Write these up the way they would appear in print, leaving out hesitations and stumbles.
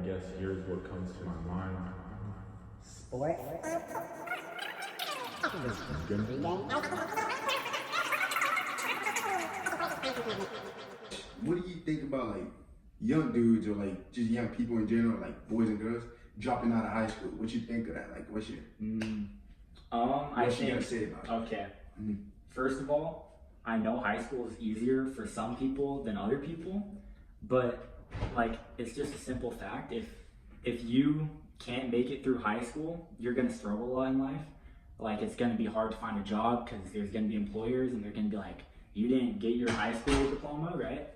guess here's what comes to my mind. Sports. What do you think about like young dudes or like just young people in general, like boys and girls dropping out of high school? What you think of that? Like, what's your I what you think, gotta say about it? okay. First of all, I know high school is easier for some people than other people, but like it's just a simple fact. If you can't make it through high school, you're gonna struggle a lot in life. Like it's gonna be hard to find a job because there's gonna be employers and they're gonna be like, you didn't get your high school diploma, right?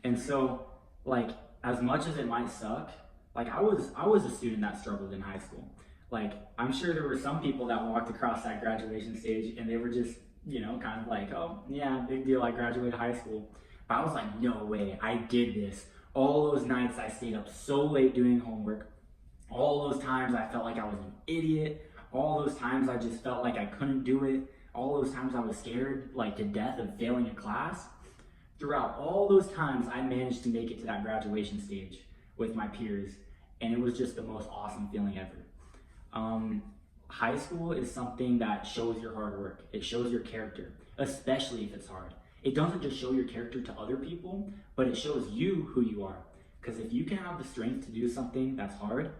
And so like as much as it might suck, like I was a student that struggled in high school. Like I'm sure there were some people that walked across that graduation stage and they were just, kind of like, oh yeah, big deal, I graduated high school. But I was like, no way, I did this. All those nights I stayed up so late doing homework. All those times I felt like I was an idiot. All those times I just felt like I couldn't do it. All those times I was scared like to death of failing a class. Throughout all those times, I managed to make it to that graduation stage with my peers, and it was just the most awesome feeling ever. High school is something that shows your hard work. It shows your character, especially if it's hard. It doesn't just show your character to other people, but it shows you who you are. Because if you can have the strength to do something that's hard,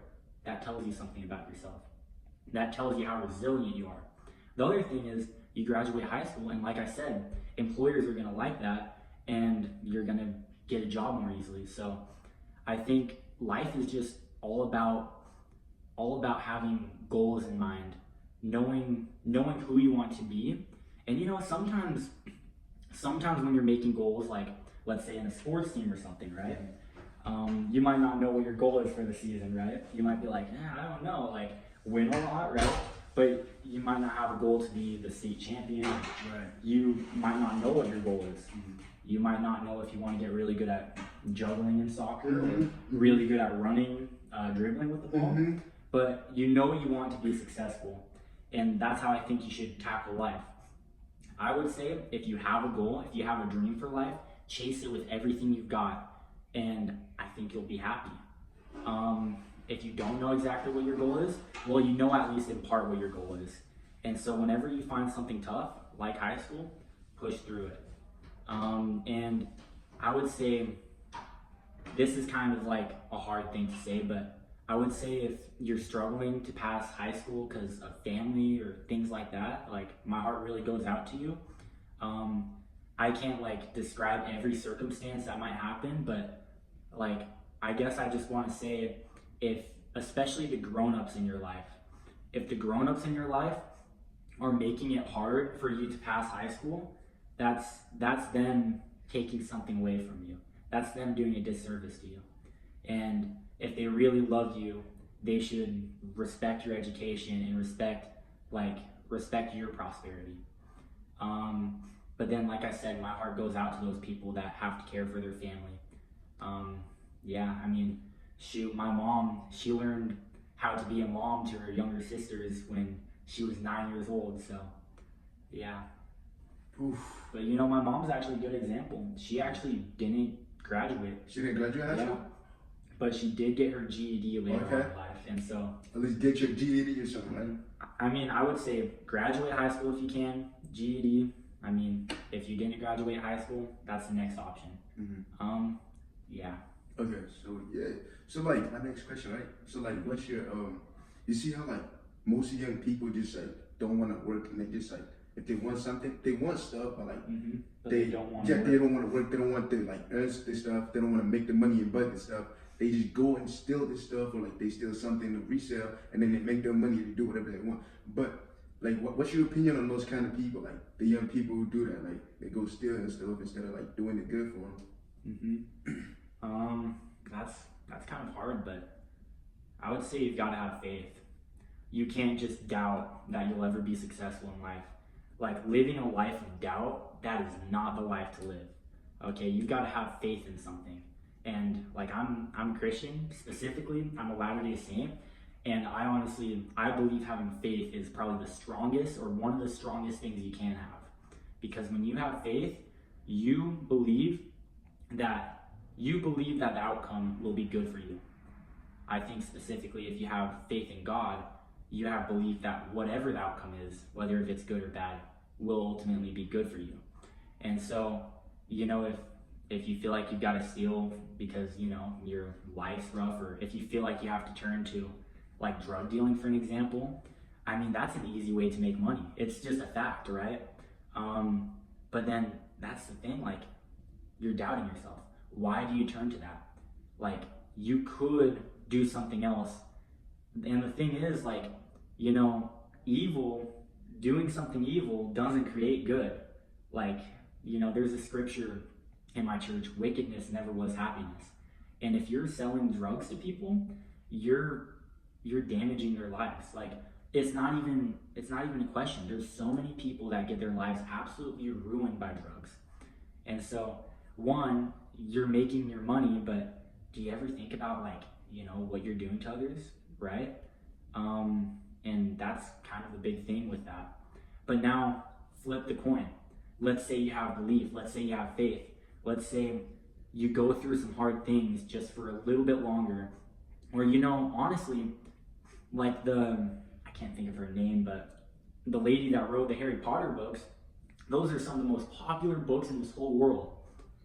that tells you something about yourself. That tells you how resilient you are. The other thing is, you graduate high school, and like I said, employers are gonna like that, and you're gonna get a job more easily. So I think life is just all about having goals in mind, knowing who you want to be. And sometimes when you're making goals, like let's say in a sports team or something, right? You might not know what your goal is for the season, right? You might be like, I don't know, like win a lot, right? But you might not have a goal to be the state champion. Right. You might not know what your goal is. You might not know if you want to get really good at juggling in soccer, or really good at running, dribbling with the ball. But you want to be successful. And that's how I think you should tackle life. I would say if you have a goal, if you have a dream for life, chase it with everything you've got, and I think you'll be happy. If you don't know exactly what your goal is, well, you know at least in part what your goal is. And so whenever you find something tough, like high school, push through it. And I would say, this is kind of like a hard thing to say, but I would say if you're struggling to pass high school because of family or things like that, like my heart really goes out to you. I can't like describe every circumstance that might happen, but like, I guess I just want to say, especially the grown-ups in your life, if the grown-ups in your life are making it hard for you to pass high school, that's them taking something away from you. That's them doing a disservice to you. And if they really love you, they should respect your education and respect your prosperity. But then, like I said, my heart goes out to those people that have to care for their family. Shoot, my mom, she learned how to be a mom to her younger sisters when she was 9 years old, so yeah. Oof. But my mom's actually a good example. She actually didn't graduate. She didn't graduate high school? But she did get her GED later on in life, and so... At least get your GED or something, right? I would say graduate high school if you can, GED. If you didn't graduate high school, that's the next option. Yeah. Okay, so like my next question, right? So like, what's your you see how like most young people just like don't want to work, and they just like if they want something, they want stuff, but like but they don't want to work. They don't want to work. They don't want to like earn this stuff. They don't want to make the money and buy this stuff. They just go and steal this stuff, or like they steal something to resell, and then they make their money to do whatever they want. But like, what's your opinion on those kind of people, like the young people who do that, like they go stealing stuff instead of like doing it good for them? That's kind of hard, but I would say you've got to have faith. You can't just doubt that you'll ever be successful in life. Like living a life of doubt, that is not the life to live. Okay, you've got to have faith in something. And like I'm Christian specifically, I'm a Latter-day Saint, and I believe having faith is probably the strongest or one of the strongest things you can have. Because when you have faith, you believe that the outcome will be good for you. I think specifically if you have faith in God, you have belief that whatever the outcome is, whether if it's good or bad, will ultimately be good for you. And so, you know, if you feel like you've got to steal because, you know, your life's rough, or if you feel like you have to turn to like drug dealing, for an example, I mean, that's an easy way to make money. It's just a fact, right? But then that's the thing, like, you're doubting yourself. Why do you turn to that? Like, you could do something else. And the thing is, like, you know, doing something evil doesn't create good. Like, you know, there's a scripture in my church, wickedness never was happiness. And if you're selling drugs to people, you're damaging their lives. Like, it's not even a question. There's so many people that get their lives absolutely ruined by drugs. And so, one, you're making your money, but do you ever think about, like, you know, what you're doing to others, right? And that's kind of the big thing with that. But now, flip the coin. Let's say you have belief. Let's say you have faith. Let's say you go through some hard things just for a little bit longer. Or, you know, honestly, like I can't think of her name, but the lady that wrote the Harry Potter books, those are some of the most popular books in this whole world.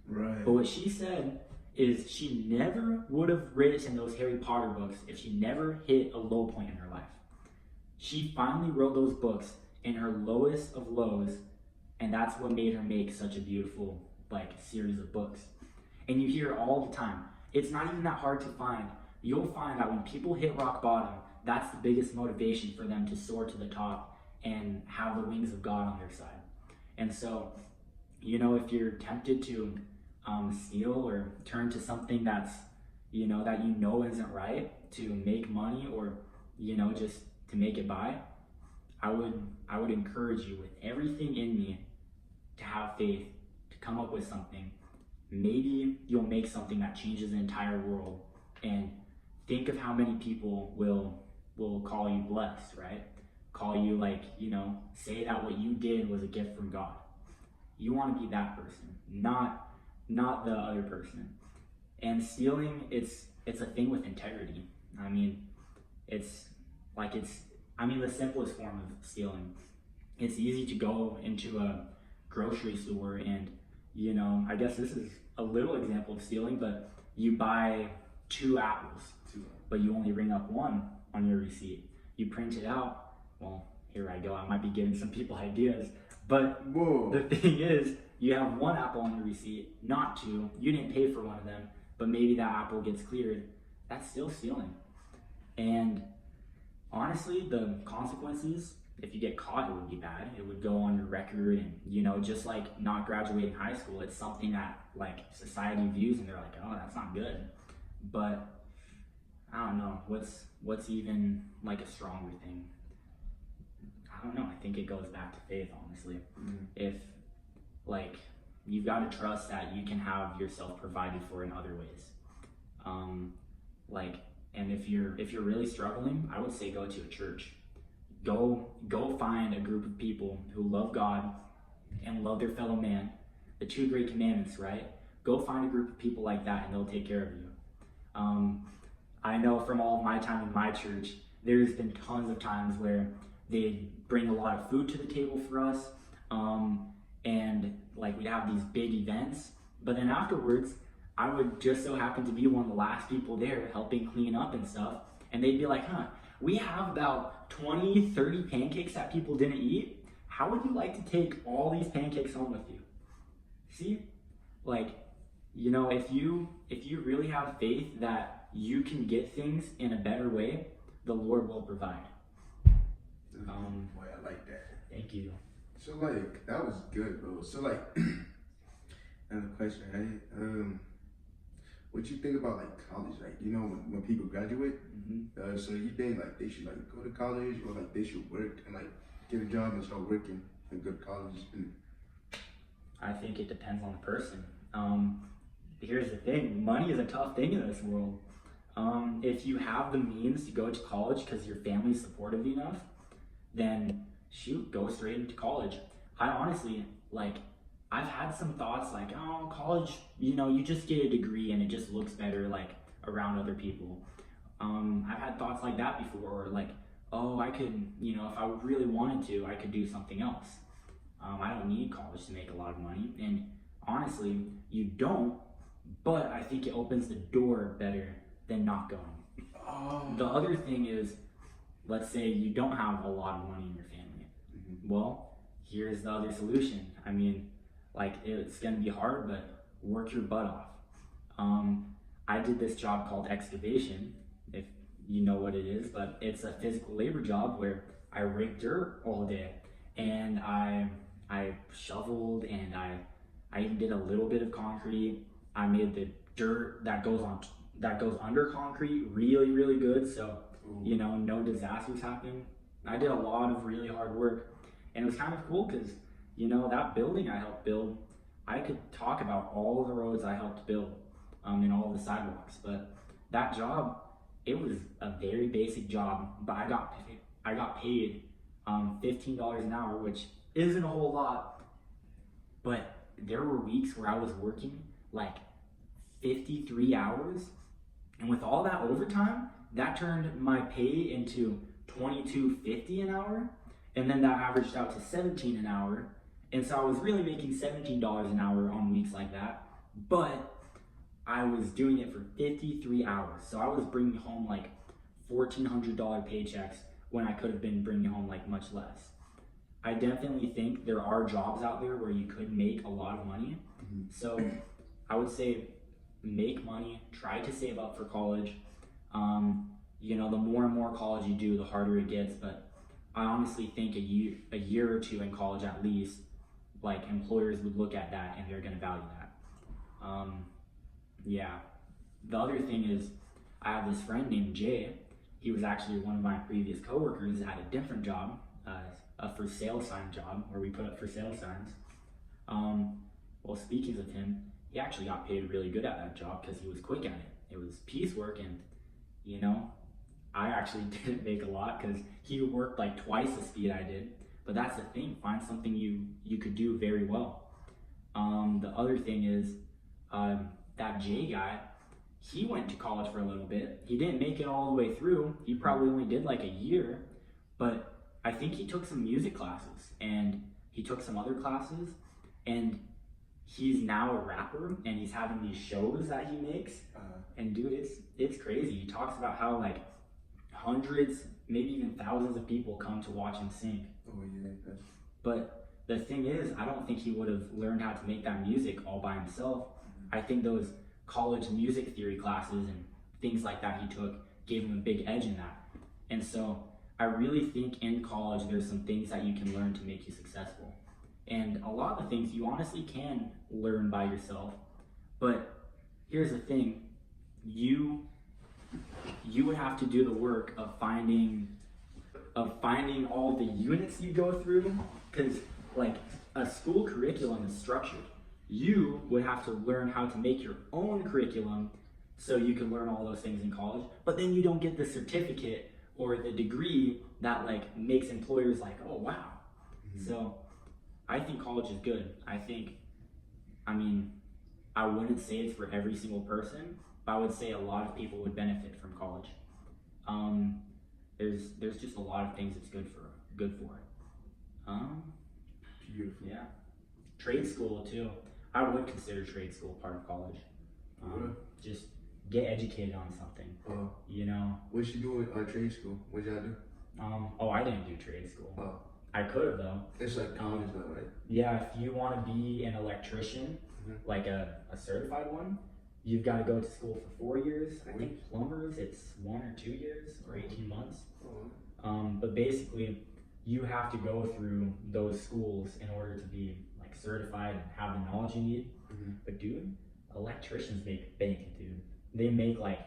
Right. But what she said is she never would have written those Harry Potter books if she never hit a low point in her life. She finally wrote those books in her lowest of lows, and that's what made her make such a beautiful, like, series of books. And you hear it all the time. It's not even that hard to find. You'll find that when people hit rock bottom, that's the biggest motivation for them to soar to the top and have the wings of God on their side. And so, you know, if you're tempted to steal or turn to something that's, you know, that you know isn't right to make money, or, you know, just to make it by, I would encourage you with everything in me to have faith, to come up with something. Maybe you'll make something that changes the entire world. And think of how many people will call you blessed, right? Call you, like, you know, say that what you did was a gift from God. You want to be that person, not the other person. And stealing, it's a thing with integrity. I mean, the simplest form of stealing. It's easy to go into a grocery store and, you know, I guess this is a little example of stealing, but you buy 2 apples, but you only ring up 1 on your receipt. You print it out. Well, here I go. I might be giving some people ideas, but Whoa. the thing is, you have 1 apple on your receipt, not 2. You didn't pay for one of them, but maybe that apple gets cleared. That's still stealing. And honestly, the consequences, if you get caught, it would be bad. It would go on your record, and, you know, just like not graduating high school, it's something that, like, society views and they're like, oh, that's not good. But I don't know, what's even like a stronger thing? I don't know. I think it goes back to faith, honestly. If, like, you've got to trust that you can have yourself provided for in other ways. And if you're really struggling, I would say go to a church. Go find a group of people who love God and love their fellow man. The 2 great commandments, right? Go find a group of people like that, and they'll take care of you. I know from all of my time in my church, there's been tons of times where they bring a lot of food to the table for us, and, like, we'd have these big events, but then afterwards, I would just so happen to be one of the last people there helping clean up and stuff, and they'd be like, we have about 20, 30 pancakes that people didn't eat. How would you like to take all these pancakes home with you? See? Like, you know, if you really have faith that you can get things in a better way, the Lord will provide. Boy, I like that. Thank you. So, like, that was good, bro. So, like, another question, right? What you think about, like, college? Like, you know, when people graduate, so you think, like, they should, like, go to college, or, like, they should work and, like, get a job and start working and go to college? I think it depends on the person. Here's the thing, money is a tough thing in this world. If you have the means to go to college because your family's supportive enough, then shoot, go straight into college. I honestly, like, I've had some thoughts like, oh, college, you know, you just get a degree and it just looks better, like, around other people. I've had thoughts like that before, or like, oh, I could, you know, if I really wanted to, I could do something else. I don't need college to make a lot of money, and honestly, you don't, but I think it opens the door better than not going. The other thing is, let's say you don't have a lot of money in your family. Well, here's the other solution. I mean, like, it's gonna be hard, but work your butt off. I did this job called excavation, if you know what it is, but it's a physical labor job where I raked dirt all day, and I shoveled, and I even did a little bit of concrete. I made the dirt that goes under concrete really, really good, so you know, no disasters happen. I did a lot of really hard work, and it was kind of cool because, you know, that building I helped build, I could talk about all the roads I helped build, and all the sidewalks. But that job, it was a very basic job, but I got paid $15 an hour, which isn't a whole lot. But there were weeks where I was working like 53 hours, and with all that overtime, that turned my pay into $22.50 an hour, and then that averaged out to $17 an hour. And so I was really making $17 an hour on weeks like that, but I was doing it for 53 hours. So I was bringing home like $1,400 paychecks when I could have been bringing home like much less. I definitely think there are jobs out there where you could make a lot of money. So I would say make money, try to save up for college. You know, the more and more college you do, the harder it gets, but I honestly think a year or two in college at least, like, employers would look at that and they're gonna value that. Yeah. The other thing is, I have this friend named Jay. He was actually one of my previous coworkers at a different job, a for sale sign job where we put up for sale signs. Well, speaking of him, he actually got paid really good at that job because he was quick at it. It was piecework, and you know, I actually didn't make a lot because he worked like twice the speed I did. But that's the thing, find something you could do very well. The other thing is, that Jay guy, he went to college for a little bit. He didn't make it all the way through. He probably only did like a year, but I think he took some music classes and he took some other classes, and he's now a rapper, and he's having these shows that he makes. And dude, it's crazy. He talks about how like hundreds, maybe even thousands of people come to watch him sing. Oh yeah. But the thing is, I don't think he would have learned how to make that music all by himself. I think those college music theory classes and things like that he took gave him a big edge in that. And so I really think in college there's some things that you can learn to make you successful. And a lot of the things you honestly can learn by yourself. But here's the thing, you would have to do the work of finding all the units you go through, because like a school curriculum is structured. You would have to learn how to make your own curriculum so you can learn all those things in college, but then you don't get the certificate or the degree that like makes employers like, oh wow. So I think college is good. I mean, I wouldn't say it's for every single person, but I would say a lot of people would benefit from college. There's just a lot of things it's good for. Beautiful. Yeah. Trade school too. I would consider trade school part of college. Just get educated on something. You know. What you do at trade school? What y'all do? Oh, I didn't do trade school. I could have though. It's like college though, right? Yeah, if you want to be an electrician, like a certified one, you've got to go to school for 4 years. I think plumbers, it's 1 or 2 years or 18 months. But basically, you have to go through those schools in order to be like certified and have the knowledge you need. But dude, electricians make bank, dude. They make like,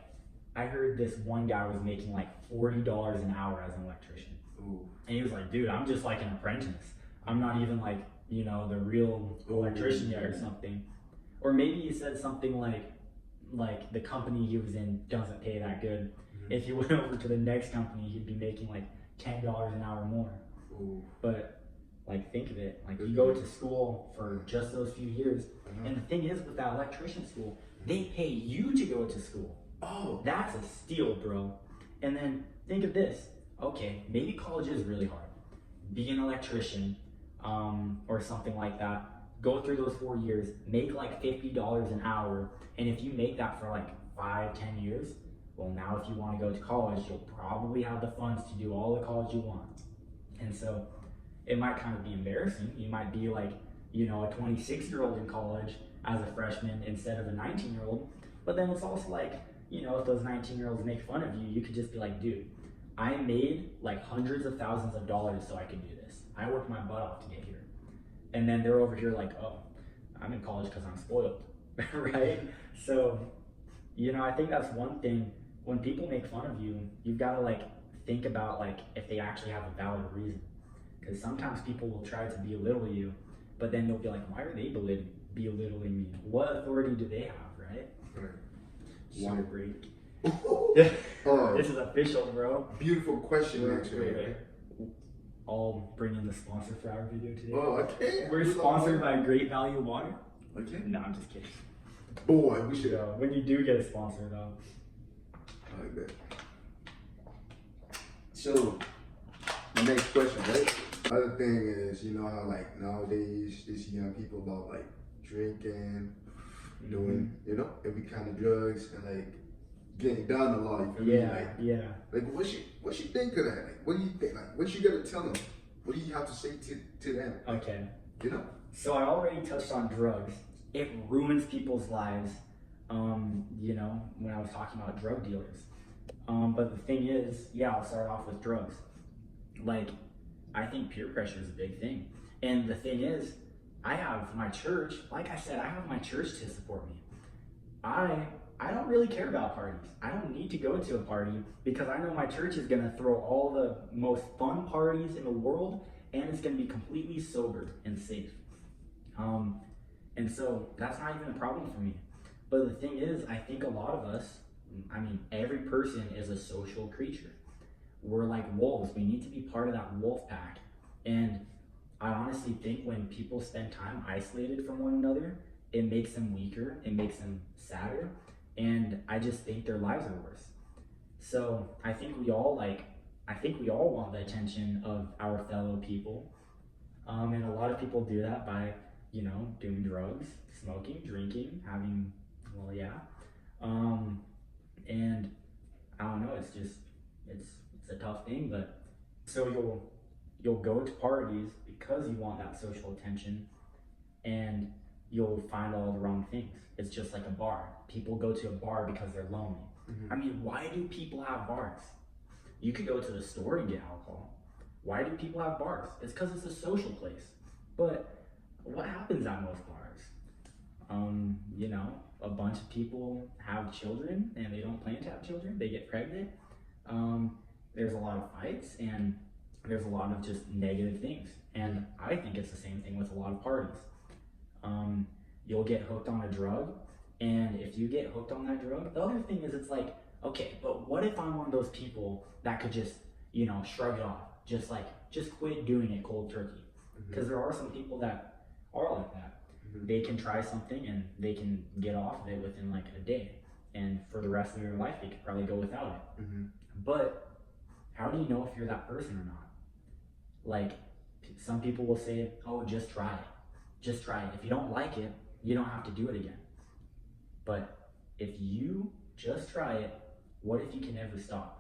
I heard this one guy was making like $40 an hour as an electrician. And he was like, dude, I'm just like an apprentice. I'm not even like, you know, the real electrician yet or something. Or maybe he said something like the company he was in doesn't pay that good. If he went over to the next company, he'd be making like $10 an hour more. But like, think of it, like you go to school for just those few years. And the thing is with that electrician school, they pay you to go to school. Oh, That's a steal, bro. And then think of this. Okay, maybe college is really hard. Be an electrician, or something like that. Go through those 4 years, make like $50 an hour, and if you make that for like 5, 10 years, well, now if you want to go to college, you'll probably have the funds to do all the college you want. And so it might kind of be embarrassing. You might be like, you know, a 26-year-old in college as a freshman instead of a 19-year-old. But then it's also like, you know, if those 19-year-olds make fun of you, you could just be like, dude, I made like hundreds of thousands of dollars so I could do this. I worked my butt off to get here. And then they're over here like, oh, I'm in college because I'm spoiled, right? So, you know, I think that's one thing. When people make fun of you, you've got to like think about like if they actually have a valid reason. Because sometimes people will try to belittle you, but then they'll be like, why are they belittling me? What authority do they have, right? Water break. This is official, bro. Beautiful question, Wait, actually. wait. I'll bring in the sponsor for our video today. Oh, okay. We're sponsored by Great Value Water. Okay. No, I'm just kidding. Boy, we should. So, when you do get a sponsor, though. I like that. So, the next question, right? Other thing is, you know how like nowadays, these young people about like drinking, doing, you know, every kind of drugs and like getting down a lot. You feel me? Yeah, Like, yeah. like what you think of that? Like, what do you think? Like, what you gotta tell them? What do you have to say to them? Okay. You know? So I already touched on drugs. It ruins people's lives. You know, when I was talking about drug dealers. But the thing is, yeah, I'll start off with drugs. Like, I think peer pressure is a big thing. And the thing is, I have my church, like I said, I have my church to support me. I don't really care about parties. I don't need to go to a party because I know my church is gonna throw all the most fun parties in the world and it's gonna be completely sober and safe. And so that's not even a problem for me. But the thing is, I think a lot of us, I mean, every person is a social creature. We're like wolves. We need to be part of that wolf pack. And I honestly think when people spend time isolated from one another, it makes them weaker, it makes them sadder, and I just think their lives are worse. So I think we all want the attention of our fellow people. And a lot of people do that by, you know, doing drugs, smoking, drinking, having, well, yeah. And I don't know, it's a tough thing, but so you'll go to parties because you want that social attention and you'll find all the wrong things. It's just like a bar. People go to a bar because they're lonely. I mean, why do people have bars? You could go to the store and get alcohol. Why do people have bars? It's because it's a social place. But what happens at most bars? You know, a bunch of people have children and they don't plan to have children. They get pregnant. There's a lot of fights and there's a lot of just negative things. And I think it's the same thing with a lot of parties. You'll get hooked on a drug, and if you get hooked on that drug, the other thing is it's like, okay, but what if I'm one of those people that could just, you know, shrug it off, just quit doing it cold turkey? Because there are some people that are like that. They can try something and they can get off of it within like a day, and for the rest of their life they could probably go without it. But how do you know if you're that person or not? Like, some people will say, oh, just try it. Just try it. If you don't like it, you don't have to do it again. But if you just try it, what if you can never stop?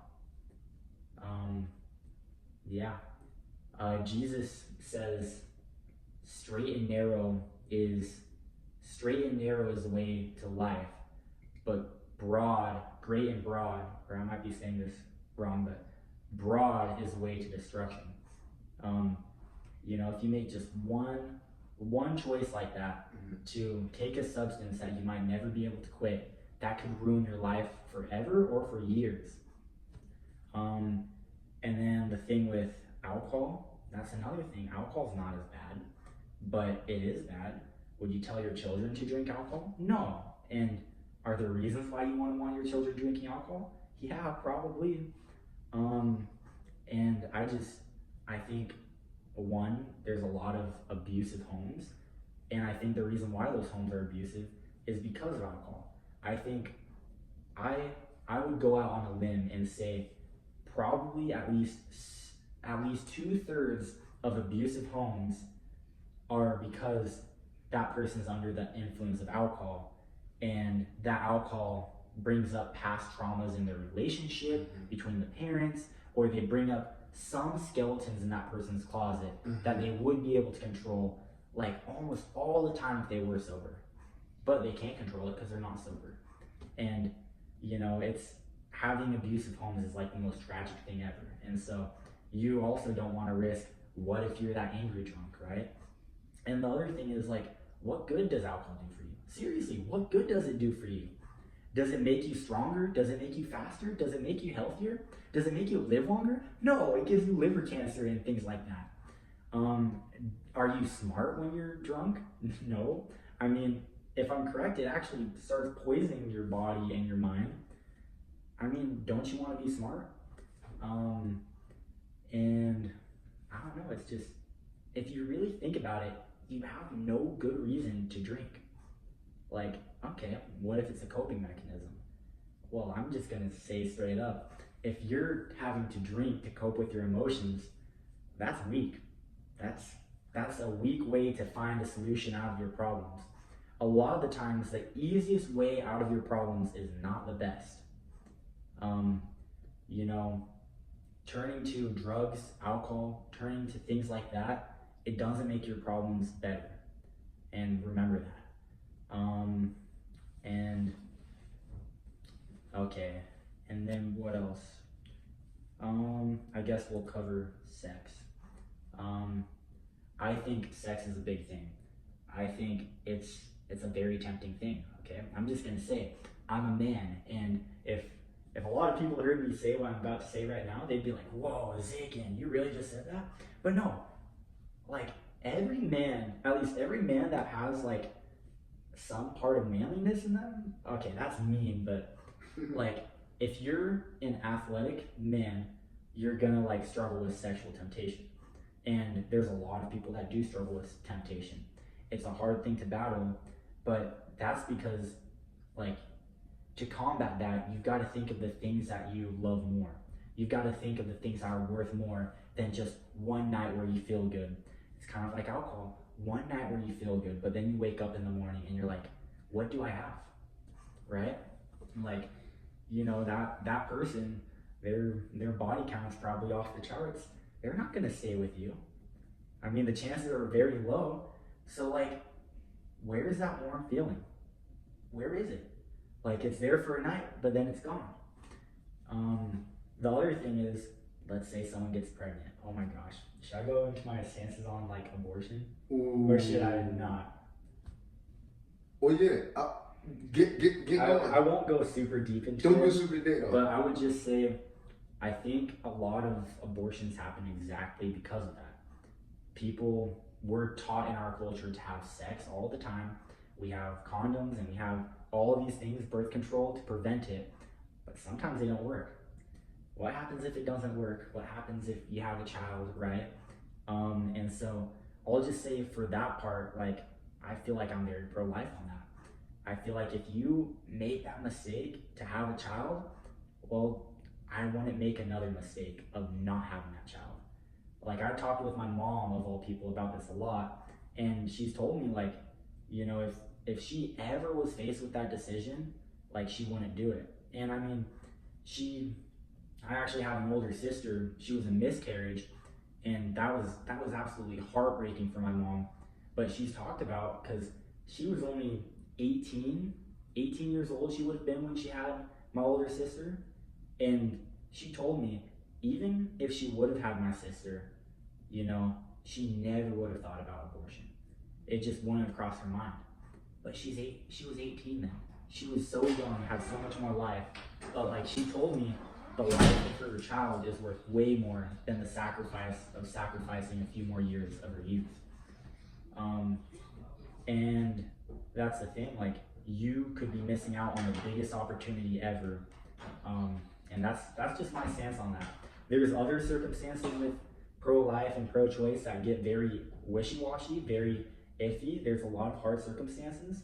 Jesus says straight and narrow is the way to life, but great and broad, or I might be saying this wrong, but broad is the way to destruction. You know, if you make just one choice like that, to take a substance that you might never be able to quit, that could ruin your life forever or for years. And then the thing with alcohol, that's another thing. Alcohol's not as bad, but it is bad. Would you tell your children to drink alcohol? No. And are there reasons why you want your children drinking alcohol? Yeah, probably. And I think, one, there's a lot of abusive homes, and I think the reason why those homes are abusive is because of alcohol. I think I I would go out on a limb and say probably at least 2/3 of abusive homes are because that person's under the influence of alcohol, and that alcohol brings up past traumas in their relationship between the parents, or they bring up some skeletons in that person's closet that they would be able to control like almost all the time if they were sober, but they can't control it because they're not sober. And you know, it's having abusive homes is like the most tragic thing ever. And so you also don't want to risk, what if you're that angry drunk, right? And the other thing is like, what good does alcohol do for you? Seriously, what good does it do for you? Does it make you stronger? Does it make you faster? Does it make you healthier? Does it make you live longer? No, it gives you liver cancer and things like that. Are you smart when you're drunk? No. I mean, if I'm correct, it actually starts poisoning your body and your mind. I mean, don't you want to be smart? And I don't know, it's just, if you really think about it, you have no good reason to drink. Like, okay, what if it's a coping mechanism? Well, I'm just gonna say straight up, if you're having to drink to cope with your emotions, that's weak. That's a weak way to find a solution out of your problems. A lot of the times, the easiest way out of your problems is not the best. You know, turning to drugs, alcohol, turning to things like that, it doesn't make your problems better. And remember that. And okay, and then what else? I guess we'll cover sex. I think sex is a big thing. I think it's a very tempting thing, okay? I'm just gonna say, I'm a man, and if a lot of people heard me say what I'm about to say right now, they'd be like, whoa, Zakin, you really just said that? But no, like every man, at least every man that has like some part of manliness in them, okay, that's mean, but like if you're an athletic man, you're gonna like struggle with sexual temptation. And there's a lot of people that do struggle with temptation. It's a hard thing to battle, but that's because like to combat that, you've got to think of the things that you love more. You've got to think of the things that are worth more than just one night where you feel good. It's kind of like alcohol. One night where you feel good, but then you wake up in the morning and you're like, what do I have? Right? Like, you know, that person, their body count's probably off the charts. They're not gonna stay with you. I mean, the chances are very low. So like, where is that warm feeling? Where is it? Like, it's there for a night, but then it's gone. The other thing is, let's say someone gets pregnant. Oh my gosh. Should I go into my stances on like abortion? Ooh. Or should I not? Oh yeah, get going. I won't go super deep into Don't it. go super deep. But I would just say, I think a lot of abortions happen exactly because of that. People, we're taught in our culture to have sex all the time. We have condoms and we have all of these things, birth control, to prevent it. But sometimes they don't work. What happens if it doesn't work? What happens if you have a child, right? And so I'll just say for that part, like, I feel like I'm very pro-life on that. I feel like if you make that mistake to have a child, well, I wouldn't make another mistake of not having that child. Like, I talked with my mom, of all people, about this a lot, and she's told me, like, you know, if she ever was faced with that decision, like, she wouldn't do it. And I mean, I actually have an older sister. She was a miscarriage, and that was absolutely heartbreaking for my mom. But she's talked about, because she was only 18 years old she would have been when she had my older sister. And she told me, even if she would have had my sister, you know, she never would have thought about abortion. It just wouldn't have crossed her mind. But she was 18 then. She was so young, had so much more life. But like, she told me the life of her child is worth way more than the sacrifice of sacrificing a few more years of her youth. And that's the thing, like, you could be missing out on the biggest opportunity ever. And that's just my stance on that. There's other circumstances with pro-life and pro-choice that get very wishy-washy, very iffy. There's a lot of hard circumstances,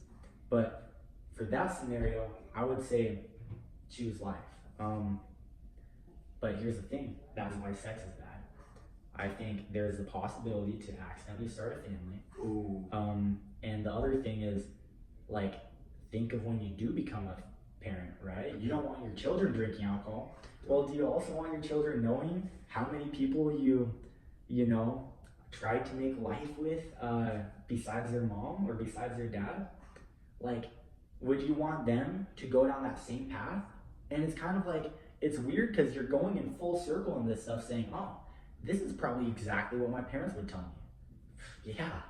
but for that scenario, I would say choose life. But here's the thing, that's why sex is bad. I think there's the possibility to accidentally start a family. Ooh. And the other thing is, like, think of when you do become a parent, right? You don't want your children drinking alcohol. Well, do you also want your children knowing how many people you know, tried to make life with besides their mom or besides their dad? Like, would you want them to go down that same path? And it's kind of like, it's weird because you're going in full circle in this stuff saying, oh, this is probably exactly what my parents would tell me. Yeah.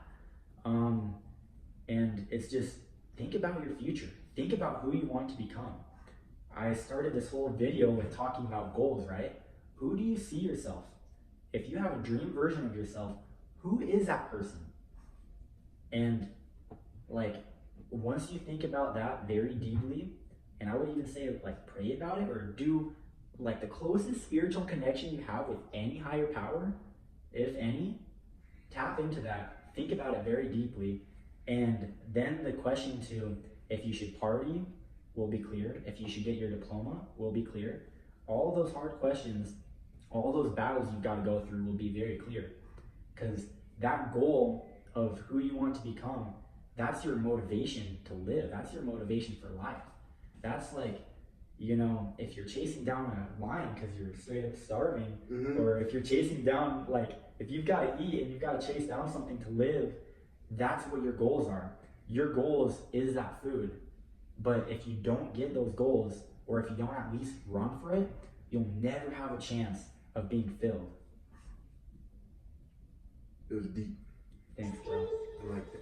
And it's just, think about your future. Think about who you want to become. I started this whole video with talking about goals, right? Who do you see yourself? If you have a dream version of yourself, who is that person? And like, once you think about that very deeply, and I would even say like pray about it or do like the closest spiritual connection you have with any higher power, if any, tap into that, think about it very deeply. And then the question to, if you should party will be clear, if you should get your diploma will be clear. All those hard questions, all those battles you've got to go through will be very clear. Because that goal of who you want to become, that's your motivation to live. That's your motivation for life. That's like, you know, if you're chasing down a lion because you're straight up starving, or if you're chasing down, like, if you've got to eat and you've got to chase down something to live, that's what your goals are. Your goals is that food. But if you don't get those goals, or if you don't at least run for it, you'll never have a chance of being filled. It was deep. Thanks, bro. I like that.